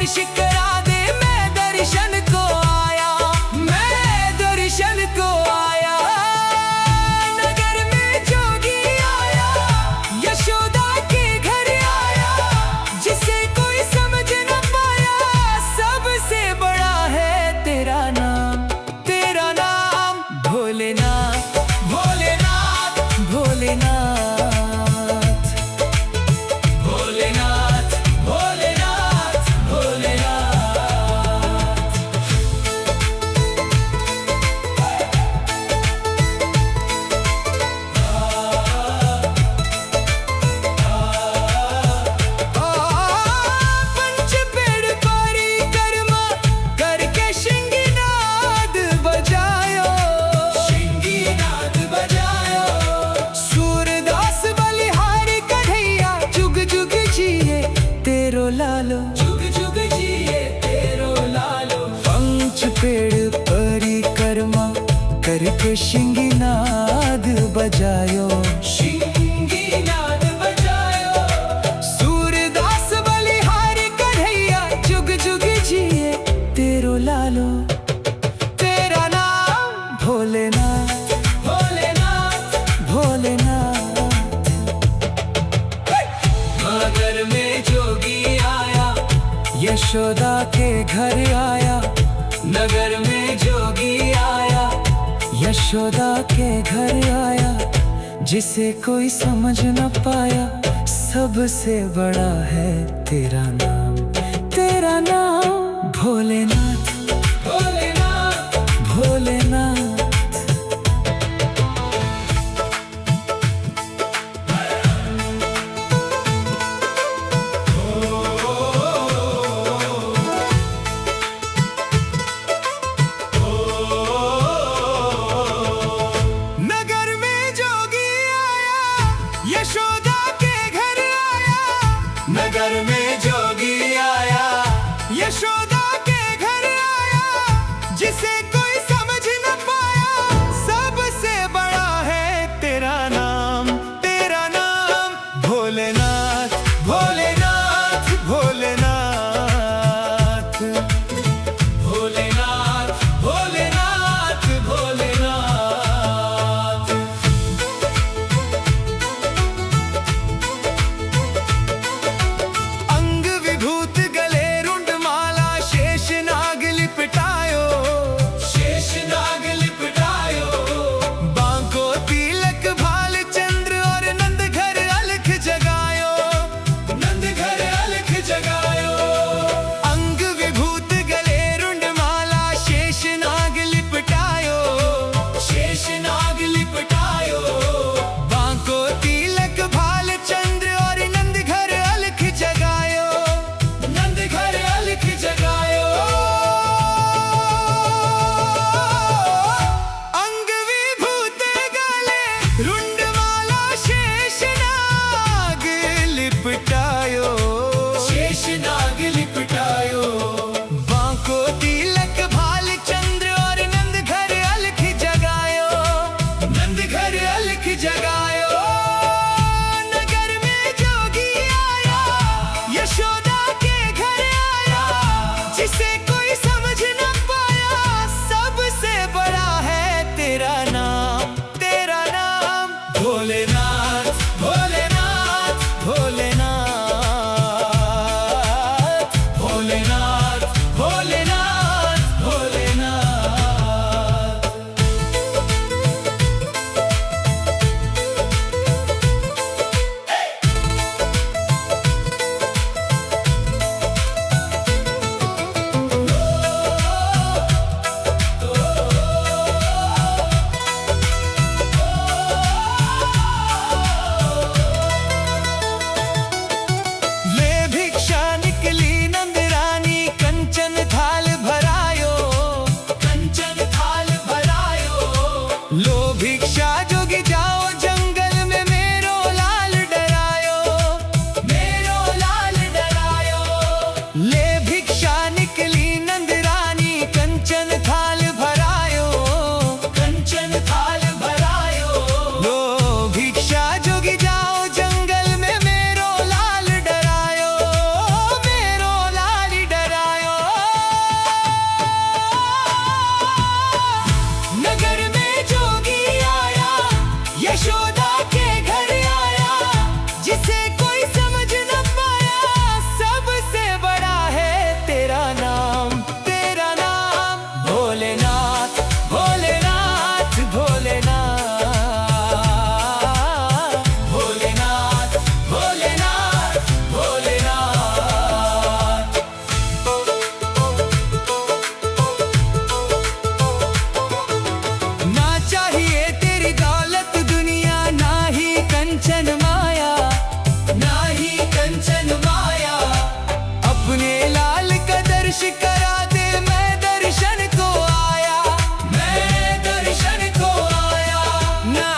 दर्श करा दे, मैं दर्शन को आया, मैं दर्शन को आया। नगर में जोगी आया, यशोदा के घर आया, जिसे कोई समझ न पाया। सबसे बड़ा है तेरा नाम, तेरा नाम भोलेनाथ, भोलेनाथ, भोलेनाथ, भोलेनाथ, भोलेनाथ, भोलेनाथ। पंच पेड़ परिक्रमा करके शिंगीनाद बजायो, शिंगीनाद बजायो। सूरदास बलिहारी कन्हैया, जुग जुग जिए तेरो लालो, जुग जुग जिए तेरो लालो। पंच पेड़ परिक्रमा करके शिंगीनाद बजायो, शिंगीनाद बजायो। सूरदास बलिहारी कन्हैया, जुग जुग जिए तेरो लालो। तेरा नाम भोलेनाथ, भोलेनाथ, भोलेनाथ। नगर में जोगी आया, यशोदा के घर आया। नगर में जोगी आया, यशोदा के घर आया, जिसे कोई समझ न पाया। सबसे बड़ा है तेरा नाम, तेरा नाम भोलेनाथ, भोलेनाथ, भोलेनाथ। नगर में जोगी आया, यशोदा के घर आया। नगर में जोगी आया, यशोदा के घर आया, जिसे कोई समझ न पाया। सबसे बड़ा है तेरा नाम, तेरा नाम भोलेनाथ, भोलेनाथ, भोलेनाथ, भोलेनाथ, भोलेनाथ, भोलेनाथ। अंग विभूत गले रुंड माला, अपने लाल का दर्श करा दे, मैं दर्शन को आया, मैं दर्शन को आया। ना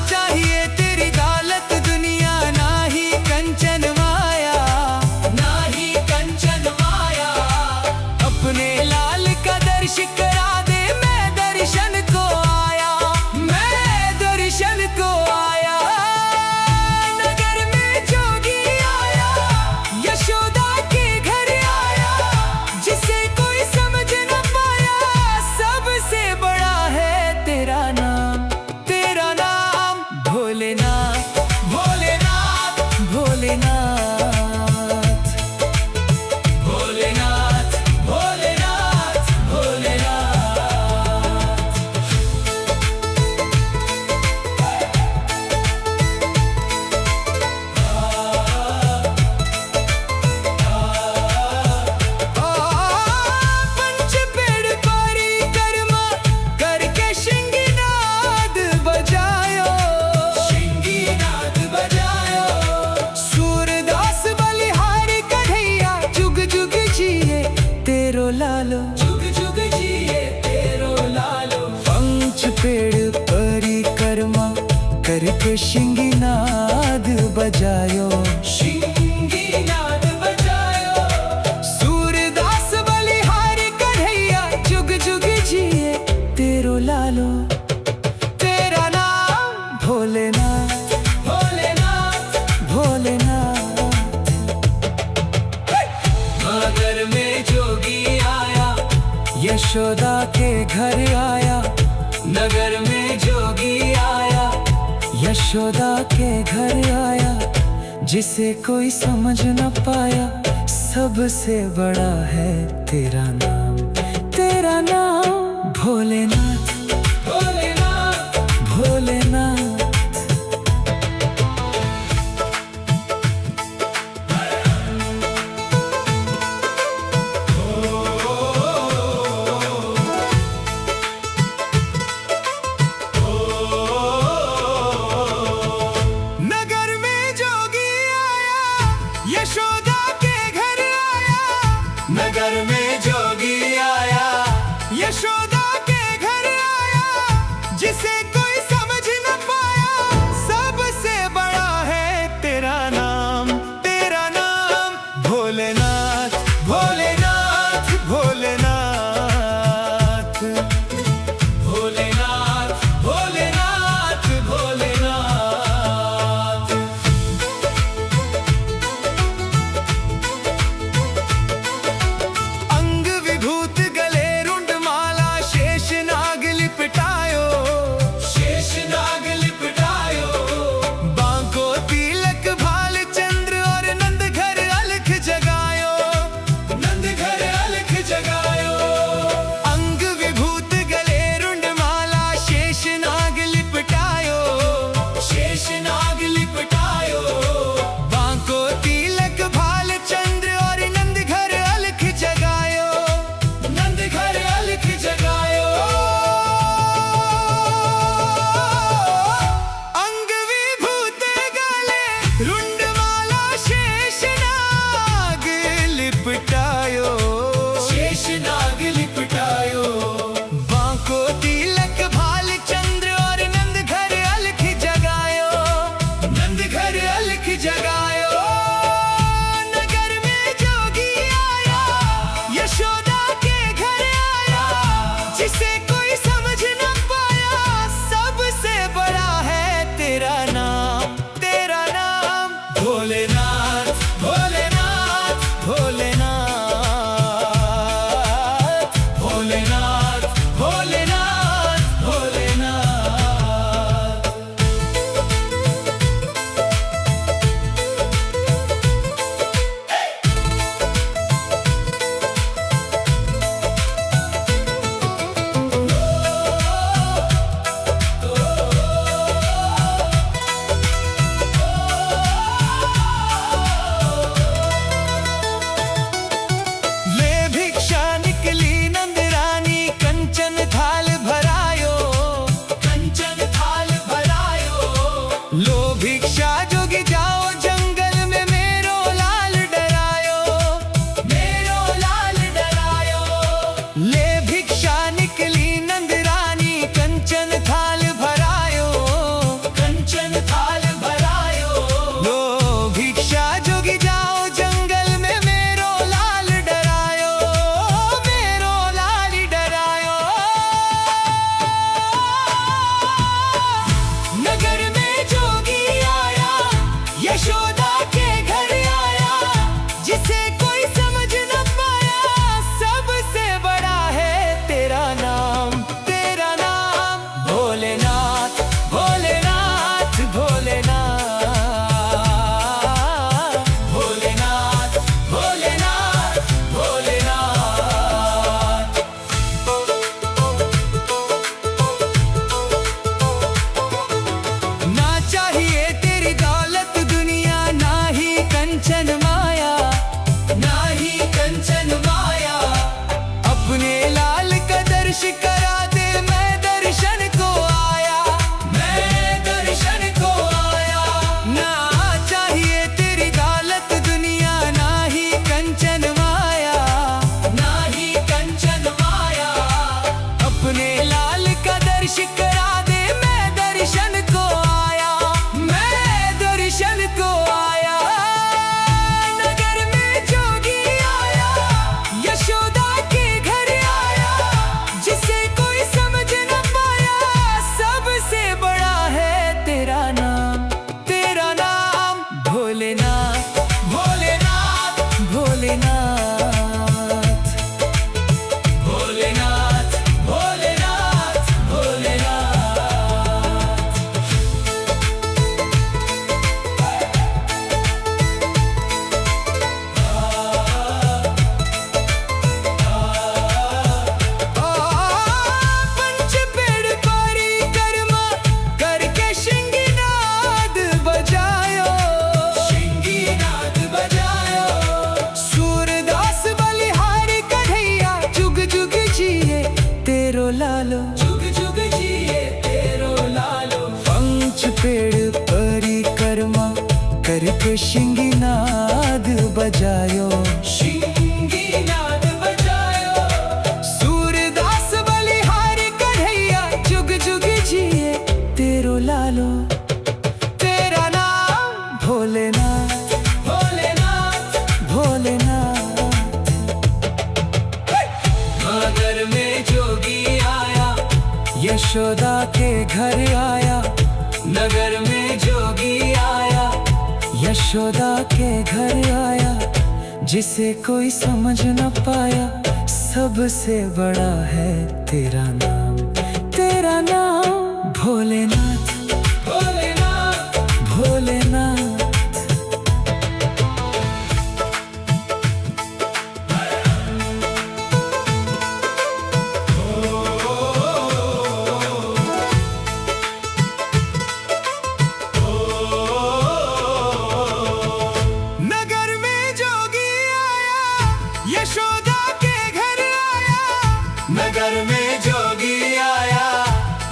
चाहिए तेरी दौलत दुनिया, ना ही कंचन माया, ना ही कंचन माया। अपने लाल का दर्श करा दे, मैं दर्शन को आया, मैं दर्शन को आया। नगर में जोगी आया, यशोदा के घर आया, जिसे कोई समझ न पाया, सबसे बड़ा है तेरा नाम, तेरा नाम भोलेनाथ, भोलेनाथ, भोलेनाथ, भोलेनाथ, भोलेनाथ, भोलेनाथ। पंच पेड़ परिक्रमा करके शिंगीनाद बजायो, शिंगीनाद बजायो। सूरदास बलिहारी कन्हैया, जुग जुग जिए तेरो लालो, जुग जुग जिए तेरो लालो। पंच पेड़ परिक्रमा करके शिंगीनाद बजायो, शिंगीनाद बजायो। सूरदास बलिहारी कन्हैया, जुग जुग जिए तेरो लालो। तेरा नाम भोलेनाथ, भोलेनाथ, भोलेनाथ। नगर में जोगी आया, यशोदा के घर आया, नगर में जोगी आया, यशोदा के घर आया, जिसे कोई समझ न पाया, सबसे बड़ा है तेरा नाम, तेरा नाम भोलेनाथ, भोलेनाथ, भोलेनाथ। नगर में जोगी आया, यशोदा के घर आया, नगर में जोगी आया, यशोदा के घर आया, जिसे कोई समझ न पाया, सबसे बड़ा है तेरा नाम, तेरा नाम भोलेनाथ, भोलेनाथ, भोलेनाथ, भोलेनाथ, भोलेनाथ, भोलेनाथ। अंग विभूत गले रुंड माला, एक शिंगीनाद बजायो, शिंगीनाद बजायो। सूरदास बलिहारी कन्हैया जुग जुग जिए तेरो लालो। तेरा नाम भोलेनाथ, भोलेनाथ, भोलेनाथ। नगर में जोगी आया, यशोदा के घर आया। नगर में जोगी आया, यशोदा के घर आया। जिसे कोई समझ न पाया, सबसे बड़ा है तेरा नाम। तेरा नाम भोलेनाथ, भोलेनाथ, भोलेनाथ। यशोदा के घर आया, नगर में जोगी आया।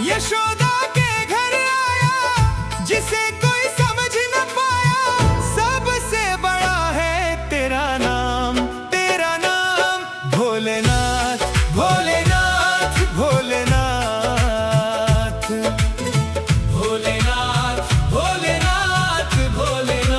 यशोदा के घर आया, जिसे कोई समझ न पाया, सबसे बड़ा है तेरा नाम। तेरा नाम भोलेनाथ, भोलेनाथ, भोलेनाथ, भोलेनाथ, भोलेनाथ, भोलेनाथ।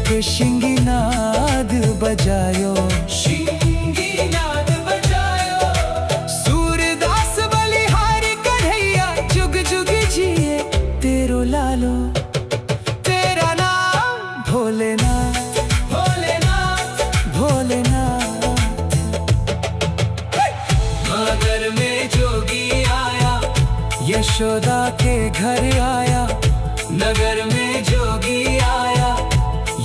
एक शिंगीनाद बजायो, शिंगीनाद बजायो। सूरदास बलिहारी कन्हैया जुग जुग जिए तेरो लालो। तेरा नाम भोलेनाथ, भोलेनाथ, भोलेनाथ। नगर में जोगी आया, यशोदा के घर आया। नगर में जोगी आया,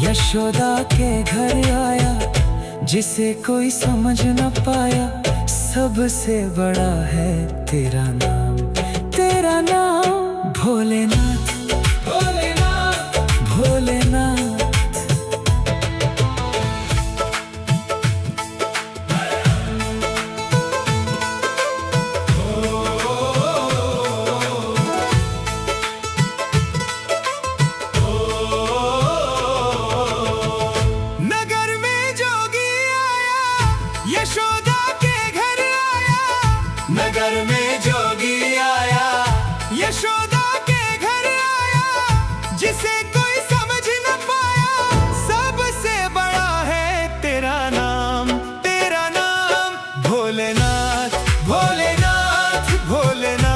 यशोदा के घर आया। जिसे कोई समझ न पाया, सबसे बड़ा है तेरा नाम। तेरा नाम भोलेनाथ, भोलेनाथ, भोलेनाथ। यशोदा के घर आया, नगर में जोगी आया। यशोदा के घर आया, जिसे कोई समझ न पाया, सबसे बड़ा है तेरा नाम। तेरा नाम भोलेनाथ, भोलेनाथ, भोलेनाथ,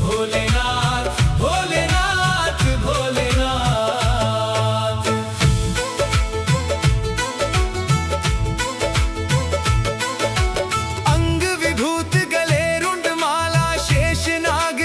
भोलेनाथ, भोलेनाथ, भोलेनाथ। रुंडमाला शेषनाग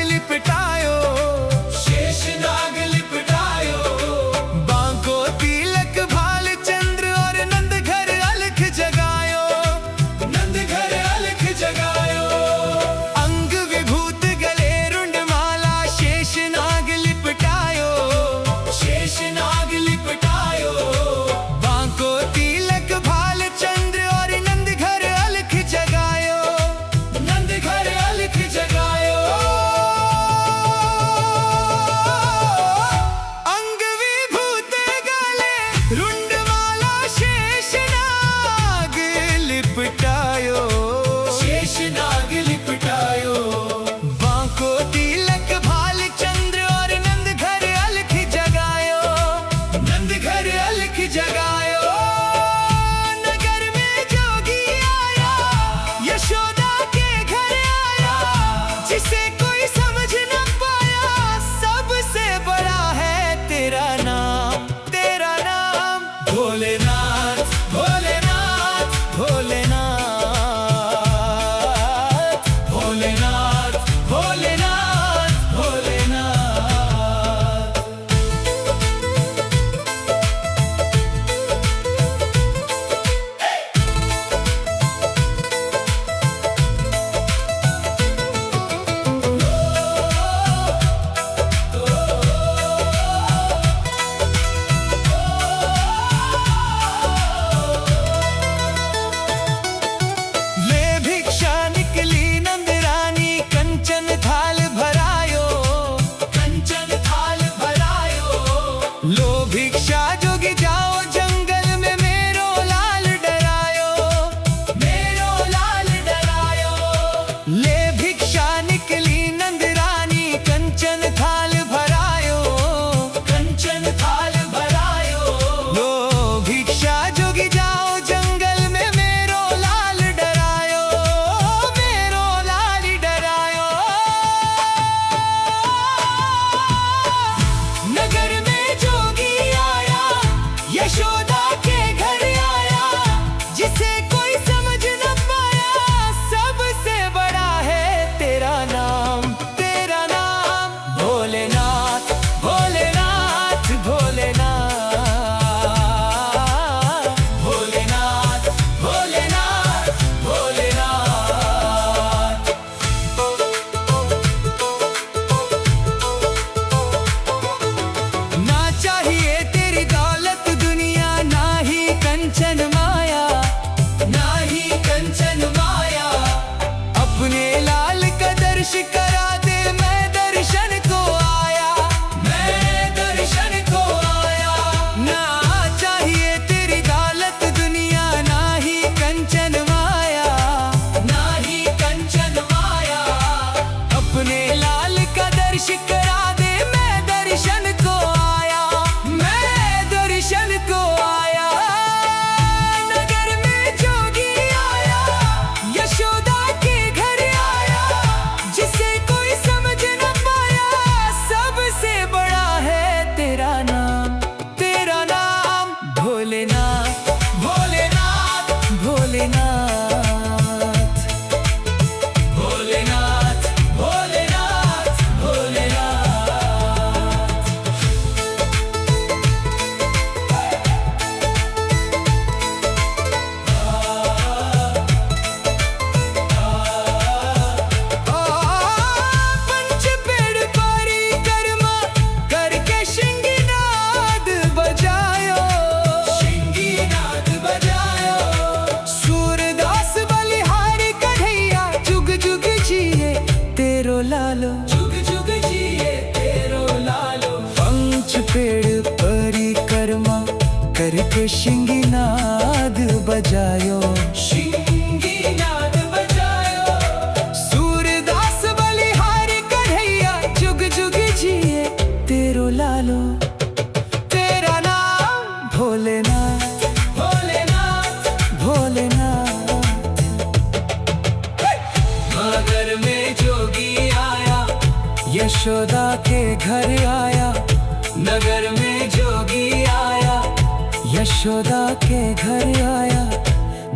लिपटायो, शेषनाग लिपटायो। बांको तिलक भाल चंद्र और नंद घर अलख जगायो, नंद घर अलख जगायो। नगर में जोगी आया, यशोदा के घर आया। जिसे कोई समझ न पाया, सबसे बड़ा है तेरा नाम। तेरा नाम भोलेनाथ, भोलेनाथ, भोलेनाथ, भोलेनाथ, भोलेनाथ, भोलेनाथ। लो भिक्षा जोगी जाओ जंगल में, मेरो लाल डरायो, मेरो लाल डरायो। ले भिक्षा निकली नंद रानी, कंचन थाल भरायो, कंचन थाल भरायो। लो भिक्षा जोगी जाओ जंगल में, मेरो लाल डरायो, मेरो लाल डरायो। नगर में यशोदा के घर आया, जिसे कोई समझ न पाया, सबसे बड़ा है तेरा नाम। तेरा नाम भोलेनाथ, भोलेनाथ, भोलेनाथ, भोलेनाथ, भोलेनाथ, भोलेनाथ। ना चाहिए तेरी दौलत दुनिया, ना ही भोलेनाथ भोलेनाथ भोलेनाथ भोलेनाथ भोलेनाथ भोलेनाथ। पंच पेड़ परिक्रमा करके शिंगीनाद बजायो, शिंगीनाद बजायो। सूरदास बलिहारी कन्हैया जुग जुग जिए तेरो लालो, जुग जुग जिए तेरो लालो। पंच पेड़ परिक्रमा करके शिंगीनाद बजायो, शिंगीनाद बजायो। सूरदास बलिहारी कन्हैया जुग जुग जिए तेरो लालो। तेरा नाम भोलेनाथ भोलेनाथ भोलेनाथ। नगर में जोगी आया, यशोदा के घर आया। नगर में जोगी आया, यशोदा के घर आया।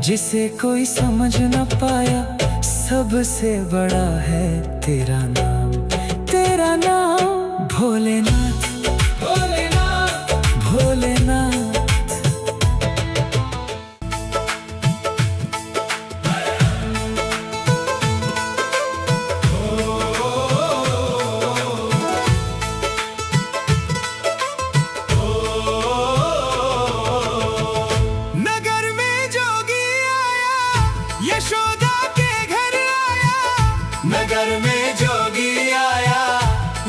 जिसे कोई समझ न पाया, सबसे बड़ा है तेरा नाम, तेरा नाम भोलेनाथ भोलेनाथ भोलेनाथ। नगर में जोगी आया, यशोदा के घर आया। नगर में जोगी आया,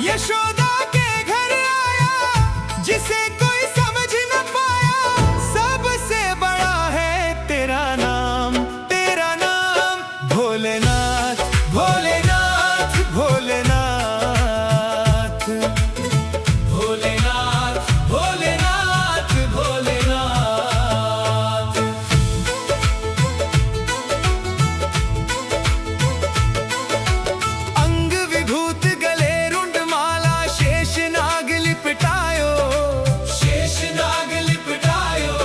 यशोदा के घर आया। जिसे कोई समझ न पाया, सबसे बड़ा है तेरा नाम, तेरा नाम भोलेनाथ भोलेनाथ भोलेनाथ भोलेनाथ भोलेनाथ भोलेनाथ। अंग विभूत गले रुंड माला, शेष नाग लिपटायो, शेष नाग लिपटायो।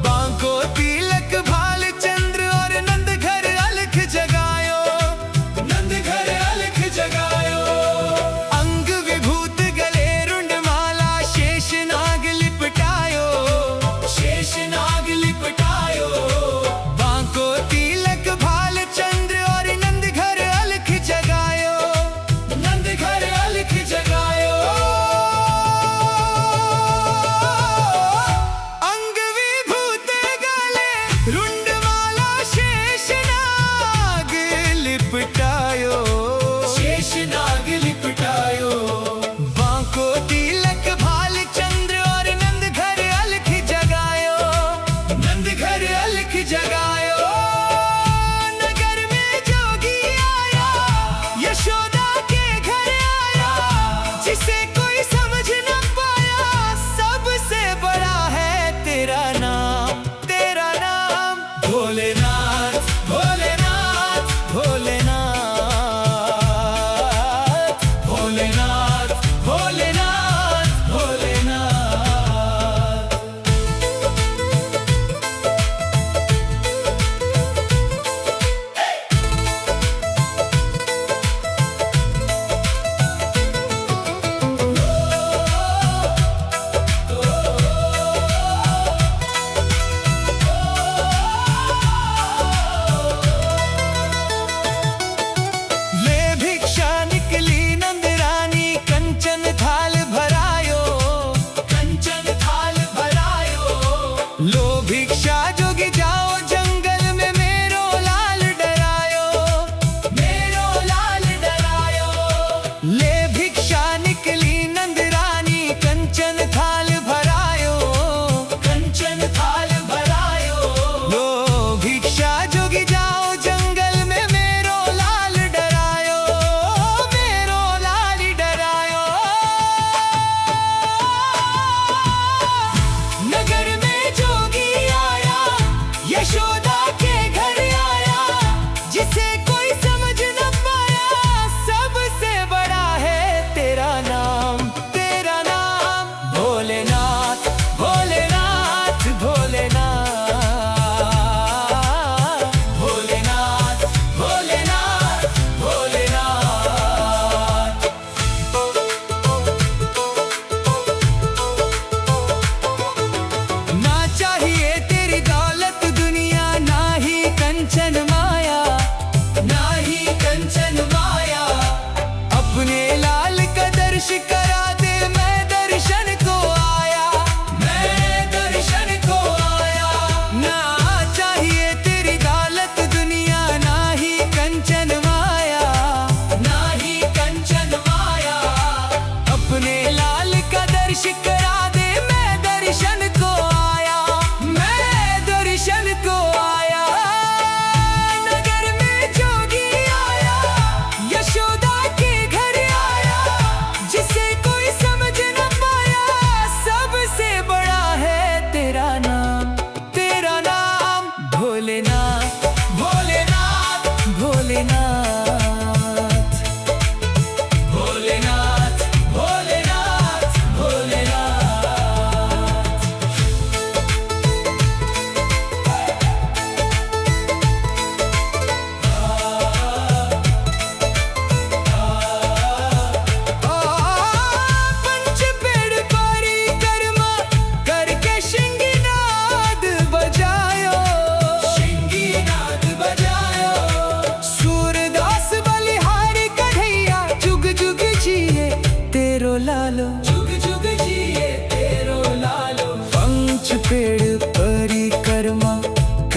बांको तिलक भाल चंद्र और नंद घर अलख जगायो, नंद घर अलख जगायो। अंग विभूत गले रुंड माला, शेष नाग लिपटायो, शेष नाग लिपटायो। बांको तिलक भाल चंद्र और नंद घर अलख जगायो, नंद घर अलख जगायो। अंग विभूत गले रुंड माला, शेष नाग लिपटायो, शेष नाग लिपटायो। बांको तिलक भाल चंद्र और नंद घर अलख जगायो, नंद घर अलख जगायो। नगर में जोगी आया, यशोदा के घर आया। जिसे कोई समझ न पाया, सबसे बड़ा है तेरा नाम, तेरा नाम भोलेनाथ भोलेनाथ भोलेनाथ भोलेनाथ भोलेनाथ भोलेनाथ। ले भिक्षा निकली नंद रानी, कंचन थाल भरायो, कंचन थाल भरायो। लो भिक्षा जोगी जाओ जंगल में, मेरो लाल डरायो, मेरो लाल डरायो। ले भिक्षा निकली नंद रानी, कंचन थाल भरायो, कंचन थाल भरायो। लो भिक्षा जोगी जाओ जंगल में, मेरो लाल डरायो, मेरो लाल डरायो। नगर में जोगी आया,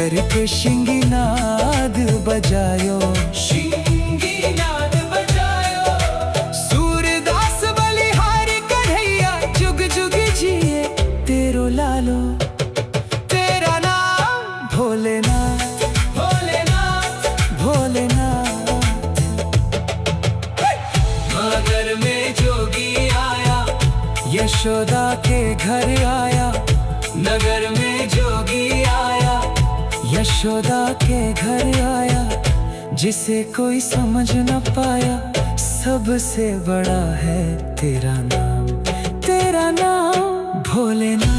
करके शिंगीनाद बजायो, शिंगीनाद बजायो। सूरदास बलिहारी कन्हैया जुग जुग जिए तेरो लालो। तेरा नाम भोलेनाथ, भोलेनाथ, भोलेनाथ। मगर में जोगी आया, यशोदा के घर आया। नगर में जोगी आया, यशोदा के घर आया। जिसे कोई समझ न पाया, सबसे बड़ा है तेरा नाम, तेरा नाम भोलेनाथ।